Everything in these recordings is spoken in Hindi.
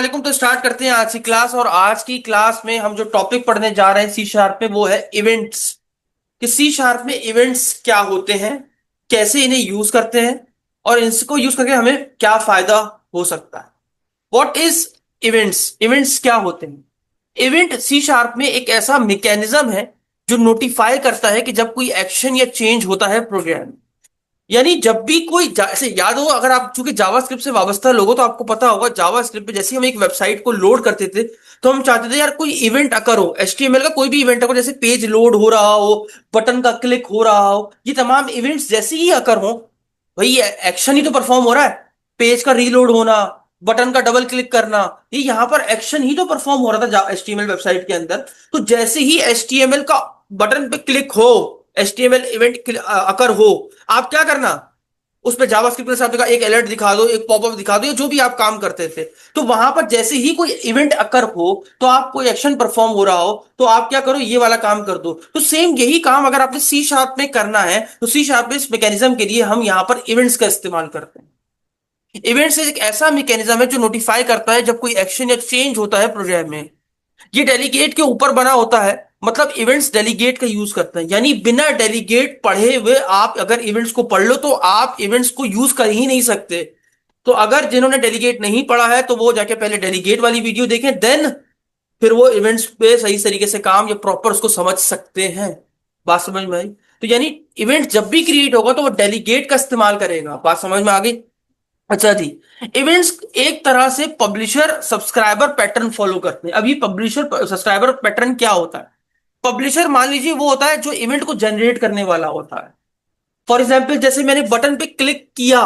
वालेकुम। तो स्टार्ट करते हैं आज की क्लास। और आज की क्लास में हम जो टॉपिक पढ़ने जा रहे हैं सी शार्प में वो है इवेंट्स। कि सी शार्प में इवेंट्स क्या होते हैं, कैसे इन्हें यूज करते हैं और इनको यूज करके हमें क्या फायदा हो सकता है। What is events? इवेंट्स क्या होते हैं? इवेंट सी शार्प में एक ऐसा मैकेनिज्म है जो नोटिफाई करता है कि जब कोई एक्शन या चेंज होता है प्रोग्राम में। यानी जब भी कोई ऐसे याद हो, अगर आप चूंकि जावास्क्रिप्ट से वाबस्ता लोग हो तो आपको पता होगा जावास्क्रिप्ट पे जैसे हम एक वेबसाइट को लोड करते थे तो हम चाहते थे यार कोई इवेंट अकर हो, एचटीएमएल का कोई भी इवेंट अकर, जैसे पेज लोड हो रहा हो, बटन का क्लिक हो रहा हो, ये तमाम इवेंट्स जैसे ही अकर हो, भाई एक्शन ही तो परफॉर्म हो रहा है। पेज का रीलोड होना, बटन का डबल क्लिक करना, ये यहाँ पर एक्शन ही तो परफॉर्म हो रहा था एचटीएमएल वेबसाइट के अंदर। तो जैसे ही एचटीएमएल का बटन पे क्लिक हो, एचटीएमएल इवेंट अकर हो, आप क्या करना, उस पे जावास्क्रिप्ट के साथ एक अलर्ट दिखा दो, एक पॉपअप दिखा दो, या जो भी आप काम करते थे। तो वहां पर जैसे ही कोई इवेंट अकर हो, तो आप कोई एक्शन परफॉर्म हो रहा हो, तो आप क्या करो, ये वाला काम कर दो। तो सेम यही काम अगर आपने सी शार्प में करना है तो सी शार्प में इस मैकेनिज्म के लिए हम यहां पर इवेंट्स का इस्तेमाल करते हैं। इवेंट्स एक ऐसा मैकेनिज्म है जो नोटिफाई करता है जब कोई एक्शन या चेंज होता है प्रोग्राम में। ये डेलीगेट के ऊपर बना होता है, मतलब इवेंट्स डेलीगेट का यूज करते हैं। यानी बिना डेलीगेट पढ़े हुए आप अगर इवेंट्स को पढ़ लो तो आप इवेंट्स को यूज कर ही नहीं सकते। तो अगर जिन्होंने डेलीगेट नहीं पढ़ा है तो वो जाके पहले डेलीगेट वाली वीडियो देखें, देन फिर वो इवेंट्स पे सही तरीके से काम या प्रॉपर उसको समझ सकते हैं। बात समझ में आई? तो यानी इवेंट जब भी क्रिएट होगा तो वो डेलीगेट का इस्तेमाल करेगा। बात समझ में आ गई? अच्छा जी। इवेंट्स एक तरह से पब्लिशर सब्सक्राइबर पैटर्न फॉलो करते हैं। अभी पब्लिशर सब्सक्राइबर पैटर्न क्या होता है? पब्लिशर मान लीजिए वो होता है जो इवेंट को जनरेट करने वाला होता है। फॉर एग्जाम्पल जैसे मैंने बटन पे क्लिक किया,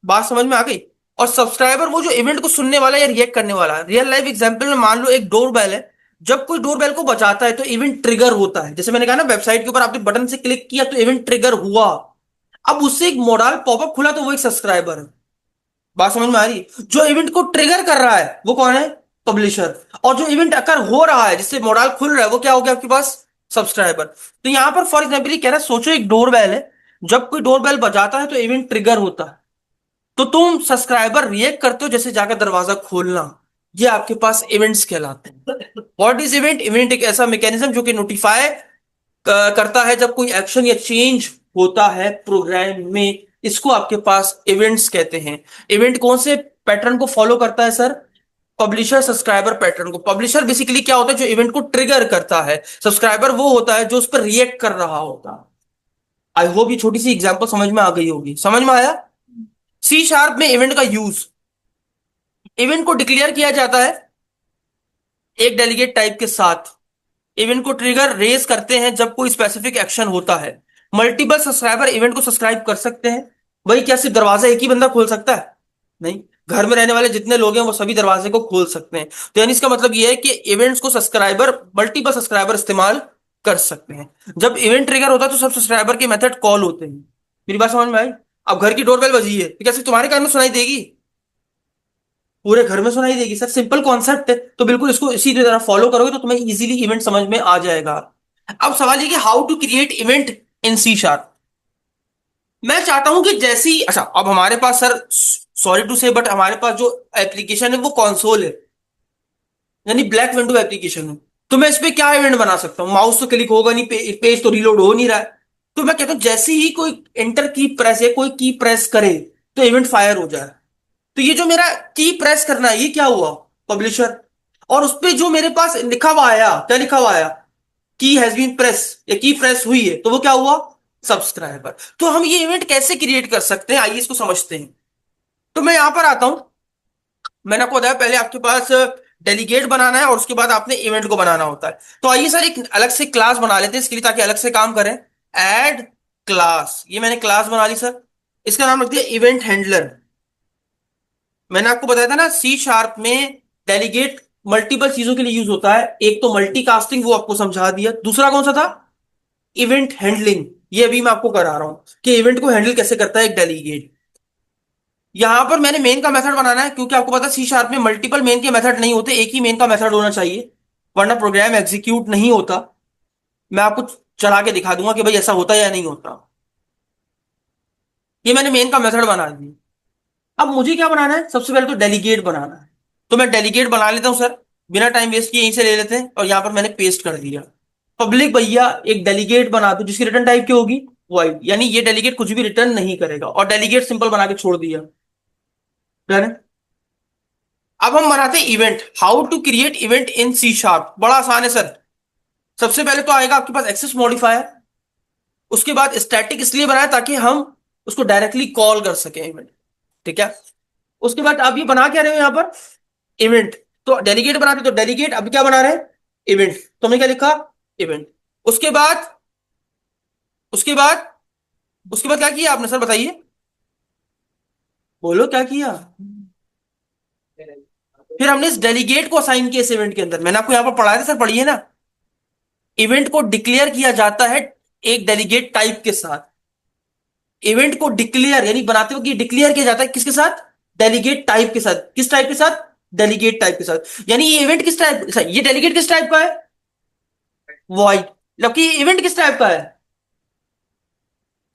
बात समझ में आ गई। और सब्सक्राइबर वो जो इवेंट को सुनने वाला है या रिएक्ट करने वाला है। रियल लाइफ एग्जाम्पल में मान लो एक डोरबेल है, जब कोई डोरबेल को बजाता है तो इवेंट ट्रिगर होता है। जैसे मैंने कहा ना, वेबसाइट के ऊपर आपने बटन से क्लिक किया तो इवेंट ट्रिगर हुआ। अब उससे एक मॉडल पॉपअप खुला तो वो एक सब्सक्राइबर है। बात समझ में आ रही? जो इवेंट को ट्रिगर कर रहा है वो कौन है? पब्लिशर। और जो इवेंट अकर हो रहा है जिससे मॉडल खुल रहा है वो क्या हो गया आपके पास? सब्सक्राइबर। तो यहां पर फॉर एग्जाम्पल कह रहा है, सोचो एक डोरबेल है, जब कोई डोरबेल बजाता है तो इवेंट ट्रिगर होता है, तो तुम सब्सक्राइबर रिएक्ट करते हो जैसे जाकर दरवाजा खोलना। ये आपके पास इवेंट्स कहलाते हैं। What is event? इवेंट एक ऐसा मैकेनिज्म जो कि नोटिफाई करता है जब कोई एक्शन या चेंज होता है प्रोग्राम में। इसको आपके पास इवेंट्स कहते हैं। इवेंट कौन से पैटर्न को फॉलो करता है सर? पब्लिशर सब्सक्राइबर पैटर्न को। पब्लिशर बेसिकली क्या होता है? जो इवेंट को ट्रिगर करता है। सब्सक्राइबर वो होता है जो उस पर रिएक्ट कर रहा होता है। आई होप ये छोटी सी एग्जांपल समझ में आ गई होगी। समझ में आया? सी शार्प में इवेंट का यूज, इवेंट को डिक्लेयर किया जाता है एक डेलीगेट टाइप के साथ। इवेंट को ट्रिगर रेज करते हैं जब कोई स्पेसिफिक एक्शन होता है। मल्टीपल सब्सक्राइबर इवेंट को सब्सक्राइब कर सकते हैं। वही क्या सिर्फ दरवाजा एक ही बंदा खोल सकता है? नहीं, घर में रहने वाले जितने लोग हैं वो सभी दरवाजे को खोल सकते हैं। तो यानी इसका मतलब ये है कि इवेंट्स को सब्सक्राइबर, मल्टीपल सब्सक्राइबर इस्तेमाल कर सकते हैं। जब इवेंट ट्रिगर होता है तो सब सब्सक्राइबर के मेथड कॉल होते हैं। मेरी बात समझ में आई? अब घर की डोरबेल बजी है तो क्या सिर्फ तुम्हारे कान में सुनाई देगी? पूरे घर में सुनाई देगी सर। सिंपल कॉन्सेप्ट है। तो बिल्कुल इसको इसी तरह फॉलो करोगे तो तुम्हें इजीली इवेंट समझ में आ जाएगा। अब सवाल ये कि how to create event in C sharp. मैं चाहता हूं कि जैसी, अच्छा अब हमारे पास sir, sorry to say but हमारे पास जो एप्लीकेशन है वो कंसोल है, यानी ब्लैक विंडो एप्लीकेशन है। तो मैं इस पे क्या इवेंट बना सकता हूँ? माउस तो क्लिक होगा नहीं, पेज तो रीलोड हो नहीं रहा है। तो मैं कहता हूं जैसे ही कोई एंटर की प्रेस या कोई की प्रेस करे तो इवेंट फायर हो जाए। तो ये जो मेरा की प्रेस करना है ये क्या हुआ? पब्लिशर। और उस पे जो मेरे पास लिखा हुआ आया, क्या लिखा हुआ आया? की हैज बीन प्रेस, या की प्रेस हुई है, तो वो क्या हुआ? सब्सक्राइबर। तो हम ये इवेंट कैसे क्रिएट कर सकते हैं, आइए इसको समझते हैं। तो मैं यहां पर आता हूं। मैंने आपको बताया पहले आपके पास डेलीगेट बनाना है और उसके बाद आपने इवेंट को बनाना होता है। तो आइए सर एक अलग से क्लास बना लेते हैं इसके लिए ताकि अलग से काम करें। एड क्लास, ये मैंने क्लास बना ली सर। इसका नाम रख दिया इवेंट हैंडलर। मैंने आपको बताया था ना सी शार्प में डेलीगेट मल्टीपल चीजों के लिए यूज होता है। एक तो मल्टीकास्टिंग, वो आपको समझा दिया। दूसरा कौन सा था? Event handling. ये अभी मैं आपको करा रहा हूं कि इवेंट को हैंडल कैसे करता है एक डेलीगेट। यहां पर मैंने मेन का मेथड बनाना है क्योंकि आपको पता है सी शार्प में मल्टीपल मेन के मेथड नहीं होते, एक ही मेन का मेथड होना चाहिए, वरना प्रोग्राम एग्जीक्यूट नहीं होता। मैं आपको चला के दिखा दूंगा कि भाई ऐसा होता है या नहीं होता। ये मैंने मेन का मेथड बना दिया। अब मुझे क्या बनाना है? सबसे पहले तो डेलीगेट बनाना है। तो मैं डेलीगेट बना लेता हूं सर, बिना टाइम वेस्ट किए यहीं से ले लेते हैं, और यहां पर मैंने पेस्ट कर दिया। पब्लिक भैया एक डेलीगेट बना दो जिसकी रिटर्न टाइप की होगी वाइड, यानी ये डेलीगेट कुछ भी रिटर्न नहीं करेगा, और डेलीगेट सिंपल बना के छोड़ दिया। डन है। अब हम बनाते हैं event. How to create event in C sharp, बड़ा आसान है सर। सबसे पहले तो आएगा आपके पास एक्सेस मॉडिफायर, उसके बाद स्टैटिक इसलिए बनाया ताकि हम उसको डायरेक्टली कॉल कर सकें इवेंट। ठीक है। उसके बाद आप ये बना क्या रहे हो यहां पर, इवेंट। तो डेलीगेट बना रहे, तो डेलीगेट अब क्या बना रहे हैं, इवेंट। तो हमने क्या लिखा, इवेंट। उसके बाद उसके बाद उसके बाद क्या किया आपने सर बताइए, बोलो क्या किया। फिर हमने इस डेलीगेट को असाइन किया इस इवेंट के अंदर, मैंने आपको यहां पर पढ़ाया था सर, पढ़िए ना। इवेंट को डिक्लेयर किया जाता है एक डेलीगेट टाइप के साथ। इवेंट को डिक्लेयर यानी बनाते वक्त डिक्लेयर किया जाता है किसके साथ, डेलीगेट टाइप के साथ। किस टाइप के साथ, डेलीगेट टाइप के साथ। यानी ये इवेंट किस टाइप, ये डेलीगेट किस टाइप का है, वॉइड। जबकि ये इवेंट किस टाइप का है,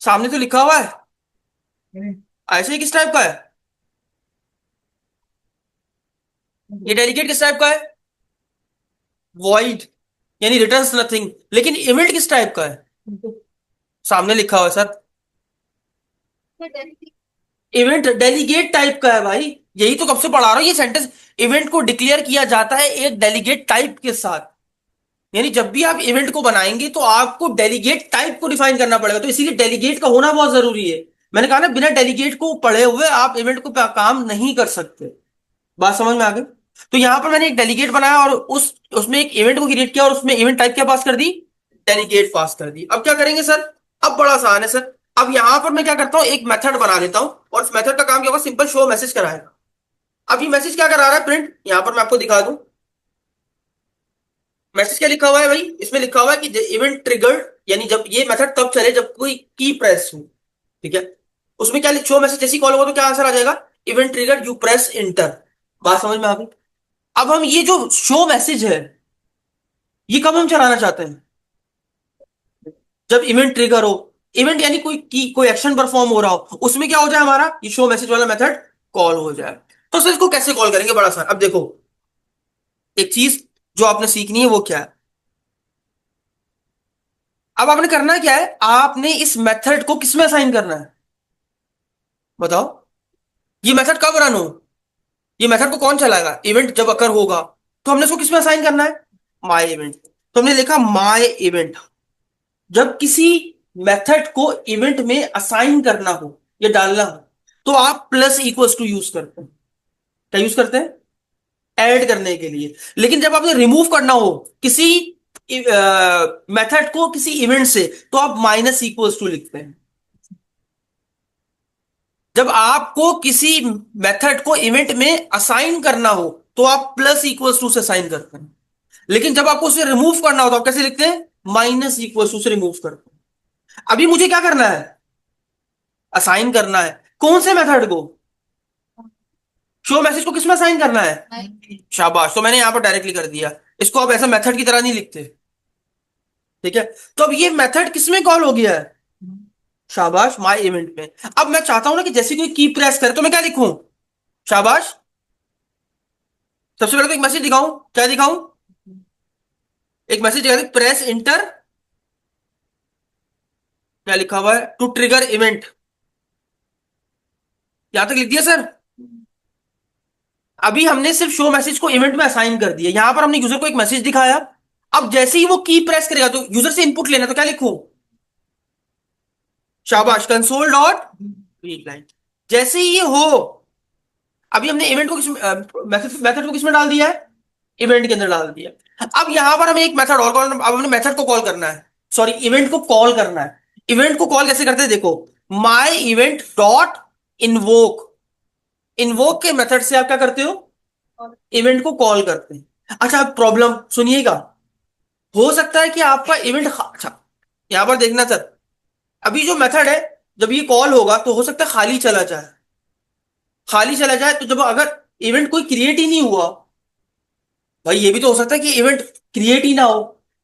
सामने तो लिखा हुआ है, ऐसे ही किस टाइप का है, ये डेलीगेट किस टाइप का है, वॉइड, यानी रिटर्न्स नथिंग। लेकिन इवेंट किस टाइप का है, सामने लिखा हुआ है सर, इवेंट डेलीगेट टाइप का है भाई। यही तो कब से पढ़ा रहा हूं ये सेंटेंस। इवेंट को डिक्लेयर किया जाता है एक डेलीगेट टाइप के साथ, यानी जब भी आप इवेंट को बनाएंगे तो आपको डेलीगेट टाइप को डिफाइन करना पड़ेगा, तो इसीलिए डेलीगेट का होना बहुत जरूरी है। मैंने कहा ना, बिना डेलीगेट को पढ़े हुए आप इवेंट को काम नहीं कर सकते। बात समझ में आ गई। तो यहां पर मैंने एक डेलीगेट बनाया और उसमें एक इवेंट को क्रिएट किया, और उसमें इवेंट टाइप क्या पास कर दी, डेलीगेट पास कर दी। अब क्या करेंगे सर, अब बड़ा आसान है सर। अब यहां पर मैं क्या करता हूं, एक मेथड बना लेता हूं, और उस मेथड का काम क्या होगा, सिंपल शो मैसेज कराएगा। अब ये मैसेज क्या करा रहा है, प्रिंट। यहां पर मैं आपको दिखा दूं मैसेज क्या लिखा हुआ है भाई, इसमें लिखा हुआ है कि इवेंट ट्रिगर्ड, यानी जब ये मेथड तब चले जब कोई की प्रेस हो। ठीक है। उसमें क्या शो मैसेज जैसी कॉल होगा तो क्या आंसर आ जाएगा, event triggered you press inter. बात समझ में आ गई। अब हम ये जो शो मैसेज है, ये कब हम चलाना चाहते हैं, जब इवेंट ट्रिगर हो। इवेंट यानी कोई एक्शन परफॉर्म हो रहा हो, उसमें क्या हो जाए, हमारा ये शो मैसेज वाला मेथड कॉल हो जाए। तो सर इसको कैसे कॉल करेंगे, बड़ा आसान। अब देखो, एक चीज जो आपने सीखनी है वो क्या है। अब आपने करना क्या है, आपने इस मेथड को किसमें असाइन करना है, बताओ। ये मेथड कब रन हो, ये मेथड को कौन चलाएगा, इवेंट जब अकर होगा। तो हमने इसको किसमें असाइन करना है, माय इवेंट। तो हमने लिखा माय इवेंट। जब किसी मेथड को इवेंट में असाइन करना हो या डालना हो, तो आप प्लस इक्वल्स टू यूज करते हैं। क्या यूज करते हैं, ऐड करने के लिए। लेकिन जब आपने रिमूव करना हो किसी मेथड को किसी इवेंट से, तो आप माइनस इक्वल्स टू लिखते हैं। जब आपको किसी मेथड को इवेंट में असाइन करना हो, तो आप प्लस इक्वल्स टू से असाइन करते हैं। लेकिन जब आपको उसे रिमूव करना हो तो आप कैसे लिखते हैं, माइनस इक्वल्स टू से रिमूव करते हैं। अभी मुझे क्या करना है, असाइन करना है। कौन से मेथड को, शो मैसेज को किसमें असाइन करना है, शाबाश। तो मैंने यहां पर डायरेक्टली कर दिया। इसको आप ऐसा मेथड की तरह नहीं लिखते। ठीक है। तो अब ये मेथड किसमें कॉल हो गया है, शाबाश, माय इवेंट में। अब मैं चाहता हूं ना कि जैसे कोई की प्रेस करे तो मैं क्या लिखूं, शाबाश। सबसे पहले तो एक मैसेज दिखाऊं, क्या दिखाऊं, एक मैसेज दिखा दे, प्रेस इंटर। क्या लिखा हुआ है, टू ट्रिगर इवेंट। यहां तक लिख दिया सर। अभी हमने सिर्फ शो मैसेज को इवेंट में असाइन कर दिया, यहां पर हमने यूजर को एक मैसेज दिखाया। अब जैसे ही वो की प्रेस करेगा तो यूजर से इनपुट लेना, तो क्या लिखूं, शाबाश, कंसोल डॉट रीड लाइन। जैसे ही ये हो, अभी हमने इवेंट को किस मेथड को किसमें डाल दिया है, इवेंट के अंदर डाल दिया। अब यहां पर हमें एक मेथड और कॉल, अब हमने मेथड को कॉल करना है, सॉरी इवेंट को कॉल करना है। इवेंट को कॉल कैसे करते हैं, देखो, माई इवेंट डॉट इनवोक। इनवोक के मेथड से आप क्या करते हो, इवेंट को कॉल करते हैं। अच्छा, अब प्रॉब्लम सुनिएगा। हो सकता है कि आपका इवेंट, अच्छा यहां पर देखना सर, अभी जो मेथड है, जब ये कॉल होगा तो हो सकता है खाली चला जाए। खाली चला जाए तो जब अगर इवेंट कोई क्रिएट ही नहीं हुआ, भाई ये भी तो हो सकता है कि इवेंट क्रिएट ही ना हो।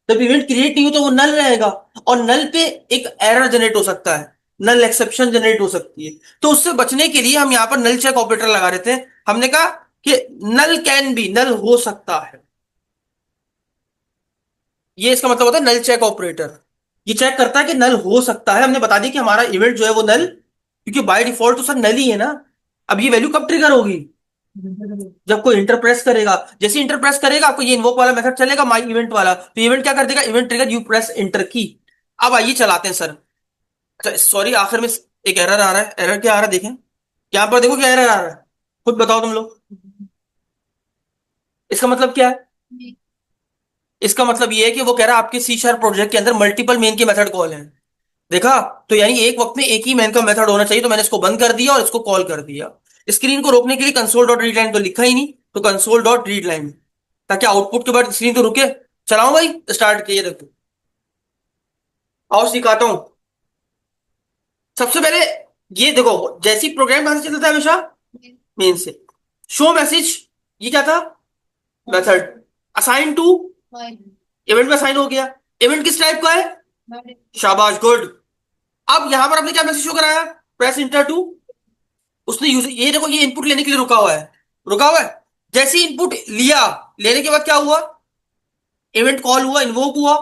जब इवेंट क्रिएट नहीं हो तो वो नल रहेगा, और नल पे एक एरर जनरेट हो सकता है, नल एक्सेप्शन जनरेट हो सकती है। तो उससे बचने के लिए हम यहाँ पर नल चेक ऑपरेटर लगा देते हैं। हमने कहा कि नल कैन बी, नल हो सकता है। ये इसका मतलब होता है नल चेक ऑपरेटर। ये चेक करता है कि नल हो सकता है। हमने बता दिया कि हमारा इवेंट जो है वो नल, क्योंकि बाय डिफॉल्ट तो सर नल ही है ना। अब ये वैल्यू कब ट्रिगर होगी? जब कोई इंटर प्रेस करेगा। जैसे इंटर प्रेस करेगा आपको ये इन्वोक वाला मेथड चलेगा, माई इवेंट वाला, तो इवेंट क्या कर देगा, event trigger you press inter की। अब आइए चलाते हैं सर। अच्छा सॉरी, आखिर में एक एरर आ रहा है। एरर क्या आ रहा है देखें, यहाँ पर देखो क्या एरर आ रहा है, खुद बताओ तुम लोग। इसका मतलब क्या है? इसका मतलब ये है कि वो कह रहा है आपके सी शार्प प्रोजेक्ट के अंदर मल्टीपल मेन के मेथड कॉल हैं। देखा? तो यानी एक वक्त में एक ही मैन का मेथड होना चाहिए, तो मैंने इसको बंद कर दिया और इसको कॉल कर दिया। स्क्रीन को रोकने के लिए कंसोल डॉट रीड लाइन तो लिखा ही नहीं, तो कंसोल डॉट रीड लाइन, ताकि आउटपुट के बाद स्क्रीन तो रुके। चलाओ भाई, स्टार्ट किए देखो। आओ सिखाता हूं। सबसे पहले ये देखो, जैसी प्रोग्राम कहां से चलता है हमेशा, मेन से। शो मैसेज, ये क्या था, मेथड। असाइन टू, इवेंट में असाइन हो गया। इवेंट किस टाइप का है, शाबाश गुड। अब यहां पर आपने क्या मैसेज शो कराया, प्रेस इंटर टू। उसने यूज, ये देखो ये इनपुट लेने के लिए रुका हुआ है, रुका हुआ है। जैसे इनपुट लिया, लेने के बाद क्या हुआ, इवेंट कॉल हुआ, इन्वोक हुआ।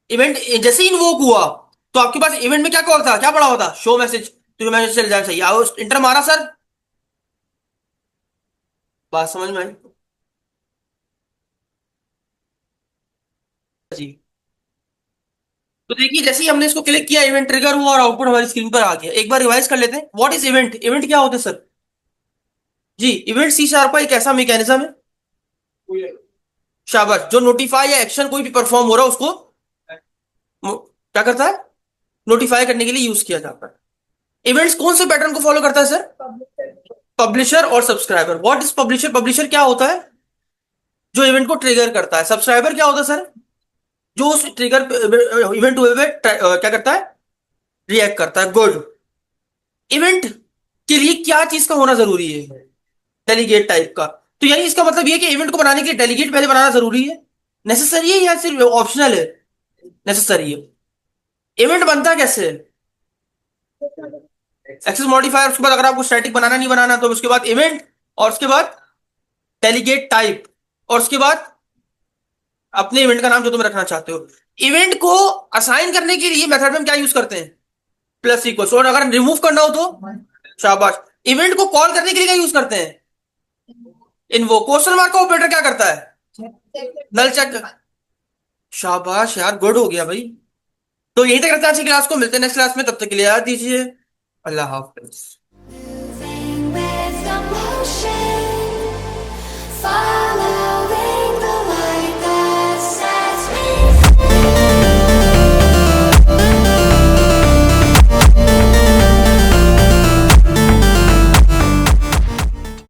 इवेंट जैसे इन्वोक हुआ, तो आपके पास इवेंट में क्या कॉल था, क्या पड़ा हुआ था, शो मैसेज। तो मैसेज चल जाना चाहिए। आओ इंटर मारा सर, बात समझ में आई जी? तो देखिए जैसे ही हमने इसको क्लिक किया, इवेंट ट्रिगर हुआ और आउटपुट हमारी स्क्रीन पर आ गया। एक बार रिवाइज कर लेते हैं, व्हाट इज इवेंट। इवेंट क्या होता है सर? जी, इवेंट सी शार्प का एक ऐसा मैकेनिज्म है, शाबाश, जो नोटिफाई या एक्शन कोई भी परफॉर्म हो रहा है उसको क्या करता है, नोटिफाई करने के लिए यूज किया जाता है। इवेंट्स कौन से पैटर्न को फॉलो करता है सर? पब्लिशर और subscriber. What is publisher? Publisher क्या होता है, जो इवेंट को ट्रिगर करता है। सब्सक्राइबर क्या होता है सर, जो उस ट्रिगर इवेंट हुए हुए क्या करता है, रिएक्ट करता है। गुड। इवेंट के लिए क्या चीज का होना जरूरी है, डेलीगेट टाइप का। तो यानी इसका मतलब ये है कि इवेंट को बनाने के लिए डेलीगेट पहले बनाना जरूरी है, नेसेसरी है या सिर्फ ऑप्शनल है? नेसेसरी है। इवेंट बनता कैसे है, एक्सेस मॉडिफायर, उसके बाद अगर आपको स्टैटिक बनाना नहीं बनाना तो उसके बाद इवेंट, और उसके बाद डेलीगेट टाइप, और उसके बाद अपने इवेंट का नाम जो तुम रखना चाहते हो। इवेंट को असाइन करने के लिए मेथड में हम क्या यूज करते हैं, प्लस इक्वल। और अगर रिमूव करना हो तो, शाबाश। इवेंट को कॉल करने के लिए क्या यूज करते हैं, इनवो। क्वेश्चन मार्क का ऑपरेटर क्या करता है, नल चेक। शाबाश यार, गुड हो गया भाई। तो यही तक रखते हैं आज की क्लास को, मिलते हैं नेक्स्ट क्लास में, तब तक के लिए याद दीजिए, अल्लाह हाफिज।